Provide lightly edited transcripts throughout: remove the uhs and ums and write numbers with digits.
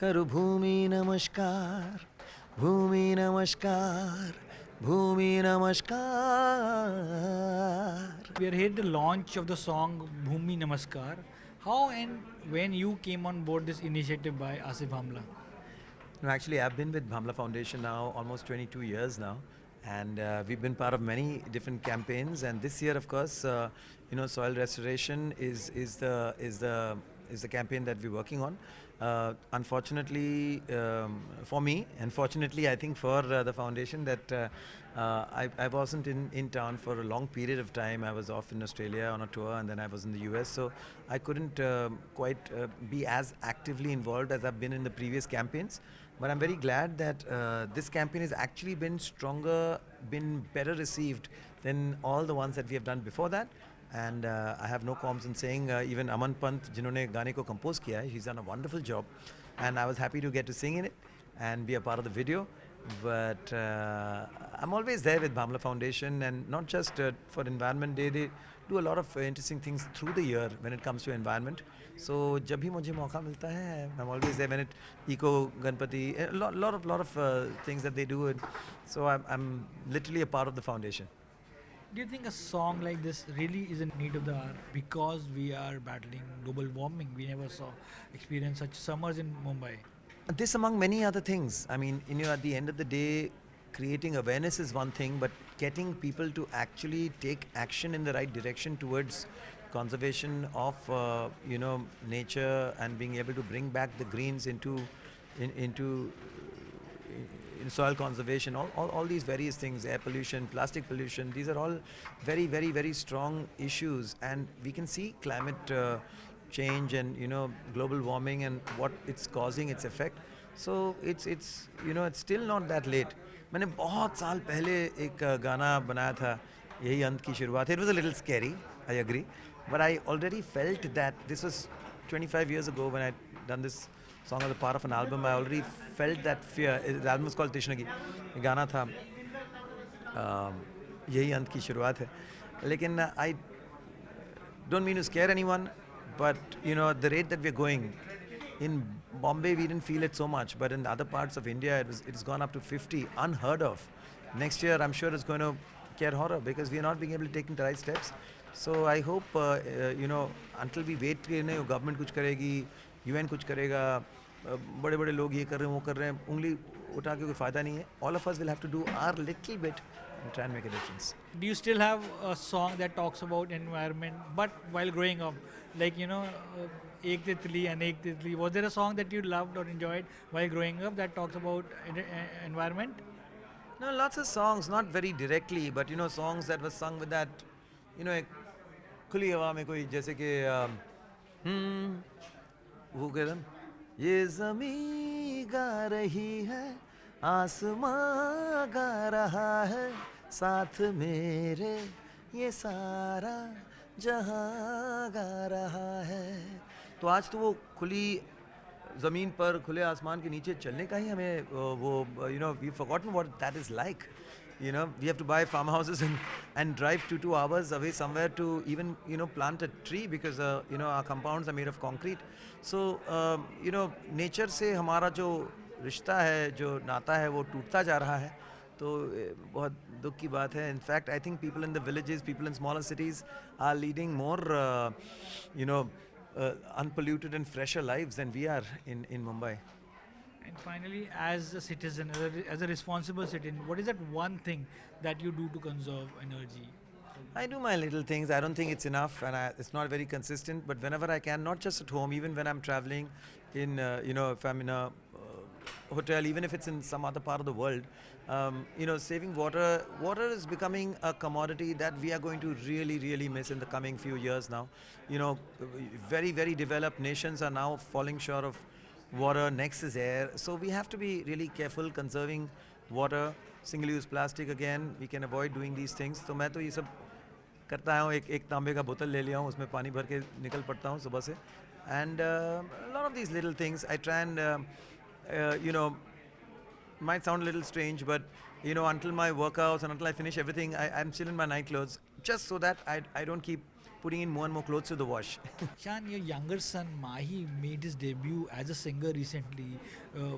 करो भूमि नमस्कार, भूमि नमस्कार, भूमि नमस्कार. We are here at the launch of the song Bhumi Namaskar. How and when you came on board this initiative by Asif Hamla? No, actually, I've been with Bhamla Foundation now almost 22 years now, and we've been part of many different campaigns. And this year, of course, soil restoration is the campaign that we're working on. Unfortunately, for me, and fortunately, I think for the foundation, that I wasn't in town for a long period of time. I was off in Australia on a tour, and then I was in the US, so I couldn't quite be as actively involved as I've been in the previous campaigns. But I'm very glad that this campaign has actually been stronger, been better received than all the ones that we have done before that. And I have no qualms in saying even Aman Pant, जिन्होंने गाने को compose किया है, he's done a wonderful job, and I was happy to get to sing in it and be a part of the video. But I'm always there with Bhamla Foundation, and not just for Environment Day. They do a lot of interesting things through the year when it comes to environment. So जब भी मुझे मौका मिलता है, I'm always there when it eco Ganpati, a lot of things that they do. And so I'm literally a part of the foundation. Do you think a song like this really is in need of the hour because we are battling global warming? We never saw experience such summers in Mumbai. This among many other things. I mean, at the end of the day, creating awareness is one thing, but getting people to actually take action in the right direction towards conservation of nature, and being able to bring back the greens into in soil conservation, all these various things, air pollution, plastic pollution, these are all very, very, very strong issues. And we can see climate change and global warming and what it's causing, its effect. So it's still not that late. मैंने बहुत साल पहले एक गाना बनाया था, यही अंत की शुरुआत. It was a little scary, I agree, but I already felt that this was 25 years ago when I done this song as a part of an album. I already felt that fear. The album was called Tishnagi. ये गाना था यही अंत की शुरुआत है. लेकिन I don't mean to scare anyone, but at the rate that we're going, in Bombay we didn't feel it so much, but in the other parts of India it's gone up to 50, unheard of. Next year I'm sure it's going to get horror because we are not being able to take the right steps. So I hope until we wait government कुछ करेगी, UN कुछ करेगा, बड़े बड़े लोग ये कर रहे हैं, वो कर रहे हैं, उंगली उठा के कोई फ़ायदा नहीं है. All of us will have to do our little bit and try and make a difference. Do you still have a song that talks about environment, but while growing up, like Ek Titli and Ek Titli? Was there a song that you loved or enjoyed while growing up that talks about environment? No, lots of songs, not very directly, but songs that were sung with that, एक खुली हवा में कोई, जैसे कि वो कहते हैं, ये ज़मीं गा रही है, आसमां गा रहा है, साथ मेरे ये सारा जहां गा रहा है. तो आज तो वो खुली ज़मीन पर, खुले आसमान के नीचे चलने का ही हमें we've forgotten what that is like. We have to buy farmhouses and drive 2 hours away somewhere to even plant a tree because our compounds are made of concrete. So nature से हमारा जो रिश्ता है, जो नाता है, वो टूटता जा रहा है. तो बहुत दुख की बात है. In fact, I think people in the villages, people in smaller cities are leading more unpolluted and fresher lives than we are in Mumbai. And finally, as a citizen, as a responsible citizen, what is that one thing that you do to conserve energy? I do my little things. I don't think it's enough, and it's not very consistent. But whenever I can, not just at home, even when I'm traveling, if I'm in a hotel, even if it's in some other part of the world, saving water. Water is becoming a commodity that we are going to really, really miss in the coming few years now. Very, very developed nations are now falling short of water. Next is air. So we have to be really careful conserving water. Single-use plastic, again, we can avoid doing these things. तो मैं तो ये सब करता हूँ, एक तांबे का बोतल ले लिया हूँ, उसमें पानी भर के निकल पड़ता हूँ सुबह से. And a lot of these little things I try and might sound a little strange, but until my workouts and until I finish everything, I'm still in my night clothes, just so that I don't keep putting in more and more clothes to the wash. Shan, your younger son Mahi made his debut as a singer recently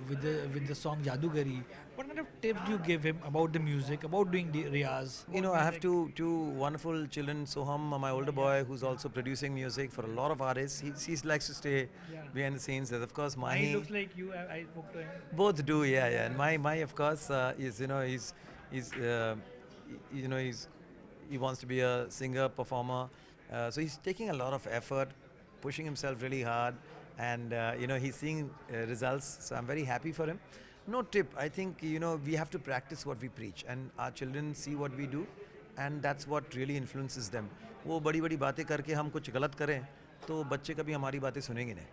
with the song Jadugari. What kind of tips do you give him about the music, about doing riyaz? You know, I have two wonderful children. Soham, my older boy, who's also producing music for a lot of artists. He likes to stay Yeah. behind the scenes. And of course, He Mahi. looks like you. I spoke to him. Both do, yeah, yeah. And my of course, is he's he wants to be a singer, performer. So he's taking a lot of effort, pushing himself really hard, and he's seeing results. So I'm very happy for him. No tip. I think we have to practice what we preach, and our children see what we do, and that's what really influences them. वो बड़ी बड़ी बातें करके हम कुछ गलत करें तो बच्चे कभी हमारी बातें सुनेंगे नहीं.